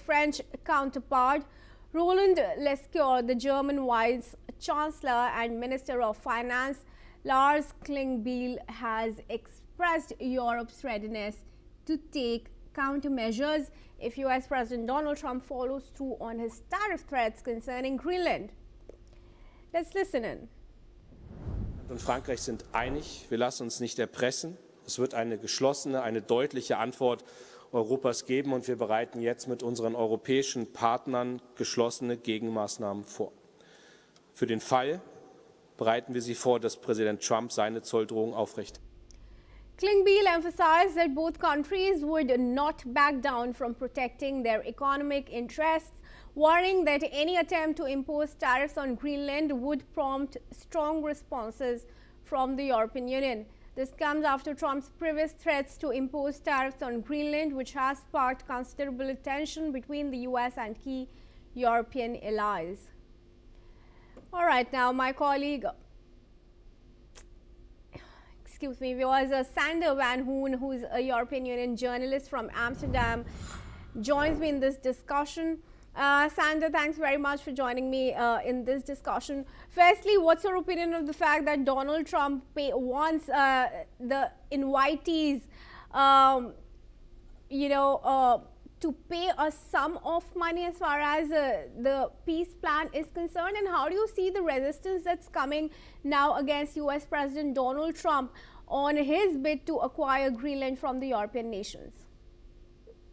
French counterpart. Roland Lescure, the German Vice Chancellor and Minister of Finance, Lars Klingbeil, has expressed Europe's readiness to take countermeasures if US President Donald Trump follows through on his tariff threats concerning Greenland. Let's listen in. Und Frankreich sind einig, wir lassen uns nicht erpressen. Es wird eine geschlossene, eine deutliche Antwort Europas geben und wir bereiten jetzt mit unseren europäischen Partnern geschlossene Gegenmaßnahmen vor. Für den Fall bereiten wir sie vor, dass Präsident Trump seine Zolldrohung aufrechterhält. Klingbeil emphasized that both countries would not back down from protecting their economic interests, warning that any attempt to impose tariffs on Greenland would prompt strong responses from the European Union. This comes after Trump's previous threats to impose tariffs on Greenland, which has sparked considerable tension between the US and key European allies. All right, now my colleague, viewers, Sander Van Hoon, who is a European Union journalist from Amsterdam, joins me in this discussion. Sander, thanks very much for joining me in this discussion. Firstly, what's your opinion of the fact that Donald Trump wants the invitees, to pay a sum of money as far as the peace plan is concerned? And how do you see the resistance that's coming now against US President Donald Trump on his bid to acquire Greenland from the European nations?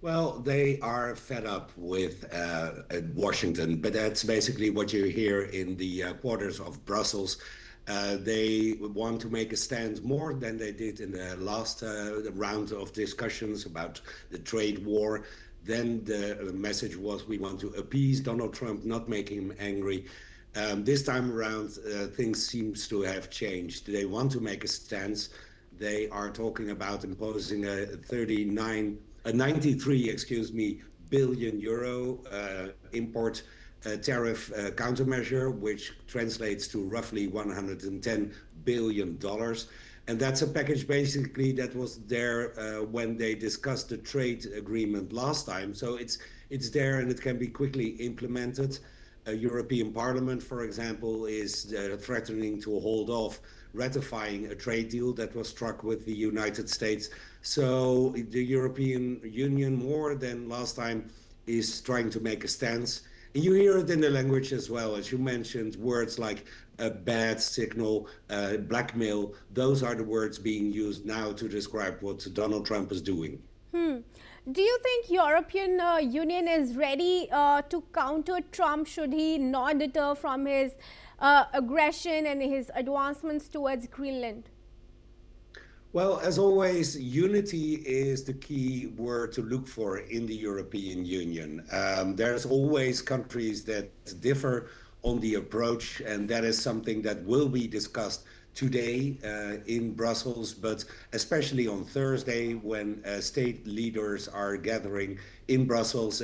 Well, they are fed up with Washington, but that's basically what you hear in the quarters of Brussels. They want to make a stand more than they did in the last round of discussions about the trade war. Then the message was we want to appease Donald Trump, not make him angry. This time around, things seems to have changed. They want to make a stance. They are talking about imposing a 93 billion euro import tariff countermeasure, which translates to roughly $110 billion. And that's a package basically that was there when they discussed the trade agreement last time. So it's there and it can be quickly implemented. European Parliament, for example, is threatening to hold off ratifying a trade deal that was struck with the United States. So the European Union, more than last time, is trying to make a stance. And you hear it in the language as well. As you mentioned, words like a bad signal, blackmail, those are the words being used now to describe what Donald Trump is doing. Do you think European Union is ready to counter Trump should he not deter from his aggression and his advancements towards Greenland? Well, as always, unity is the key word to look for in the European Union. There's always countries that differ on the approach, and that is something that will be discussed today in Brussels, but especially on Thursday when state leaders are gathering in Brussels,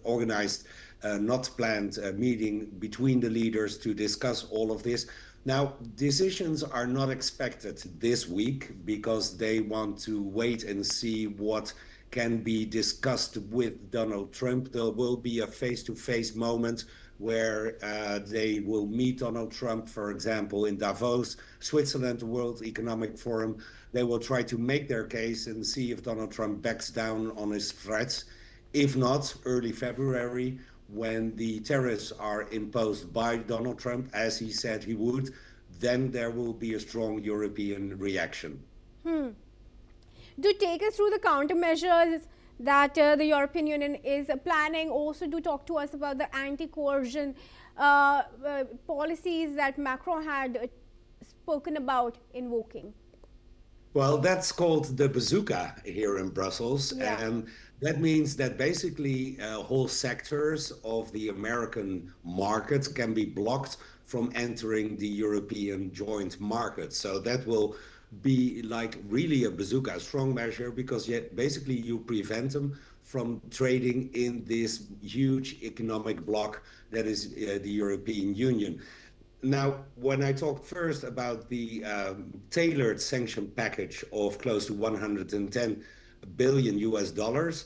organized, not planned meeting between the leaders to discuss all of this. Now, decisions are not expected this week because they want to wait and see what can be discussed with Donald Trump. There will be a face-to-face moment where they will meet Donald Trump, for example, in Davos, Switzerland, the World Economic Forum. They will try to make their case and see if Donald Trump backs down on his threats. If not, early February, when the tariffs are imposed by Donald Trump, as he said he would, then there will be a strong European reaction. Do take us through the countermeasures that the European Union is planning. Also, do talk to us about the anti-coercion policies that Macron had spoken about invoking. Well, that's called the bazooka here in Brussels. Yeah. And that means that basically whole sectors of the American market can be blocked from entering the European joint market. So that will be like really a bazooka, a strong measure, because basically you prevent them from trading in this huge economic bloc that is the European Union. Now, when I talked first about the tailored sanction package of close to 110 billion US dollars,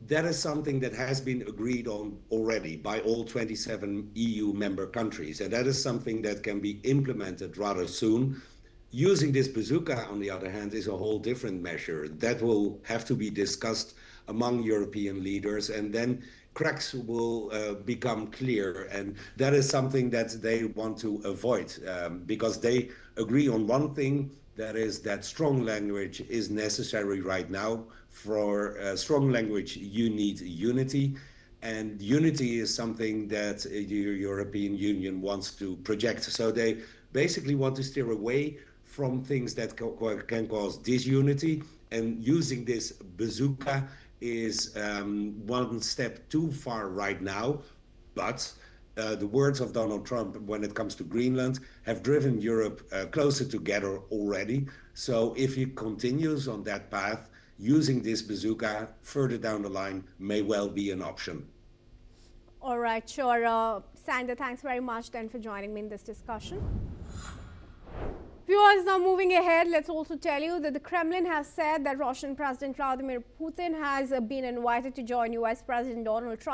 that is something that has been agreed on already by all 27 EU member countries. And that is something that can be implemented rather soon. Using this bazooka, on the other hand, is a whole different measure that will have to be discussed among European leaders, and then cracks will become clear. And that is something that they want to avoid because they agree on one thing, that is that strong language is necessary right now. For strong language, you need unity. And unity is something that the European Union wants to project. So they basically want to steer away from things that can cause disunity. And using this bazooka is one step too far right now. But the words of Donald Trump when it comes to Greenland have driven Europe closer together already. So if he continues on that path, using this bazooka further down the line may well be an option. All right, sure. Sander, thanks very much then for joining me in this discussion. Viewers, now moving ahead, let's also tell you that the Kremlin has said that Russian President Vladimir Putin has been invited to join US President Donald Trump